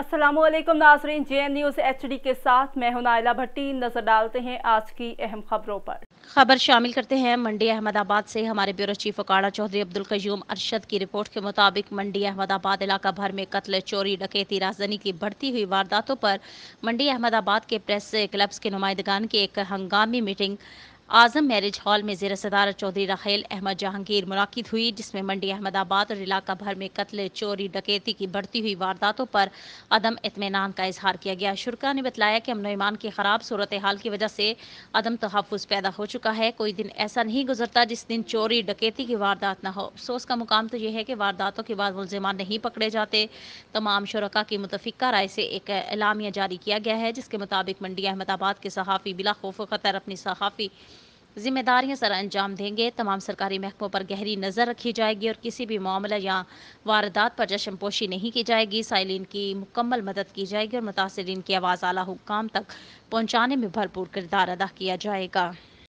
अस्सलाम वालेकुम नाज़रीन, JN न्यूज़ HD के साथ मैं हूं नाइला भट्टी। नजर डालते हैं आज की अहम खबरों पर। खबर शामिल करते हैं मंडी अहमदाबाद से। हमारे ब्यूरो चीफ अकाड़ा चौधरी अब्दुल कयूम अरशद की रिपोर्ट के मुताबिक मंडी अहमदाबाद इलाका भर में कत्ल, चोरी, डकैती, राजधानी की बढ़ती हुई वारदातों पर मंडी अहमदाबाद के प्रेस क्लब्स के नुमाइंदगान की एक हंगामी मीटिंग आजम मैरिज हॉल में ज़ेर सदारत चौधरी राहेल अहमद जहांगीर मुनाकिद हुई, जिसमें मंडी अहमदाबाद और इलाका भर में कत्ल, चोरी, डकैती की बढ़ती हुई वारदातों पर अदम इत्मीनान का इजहार किया गया। शुरका ने बतलाया कि अमन ईमान की खराब सूरत हाल की वजह से अदम तहफ़्फ़ुज़ पैदा हो चुका है। कोई दिन ऐसा नहीं गुजरता जिस दिन चोरी डकैती की वारदात न हो। अफसोस का मुकाम तो यह है कि वारदातों के बाद मुलज़िमान नहीं पकड़े जाते। तमाम शुरका की मुतफ़िका राय से एक एलामिया जारी किया गया है, जिसके मुताबिक मंडी अहमदाबाद के सहाफ़ी बिला खौफ ख़तर अपनी सहाफ़ी जिम्मेदारियां सर अंजाम देंगे। तमाम सरकारी महकमों पर गहरी नज़र रखी जाएगी और किसी भी मामला या वारदात पर चश्मपोशी नहीं की जाएगी। साइलिन की मुकम्मल मदद की जाएगी और मुतासरीन की आवाज़ आला हुक्काम तक पहुँचाने में भरपूर किरदार अदा किया जाएगा।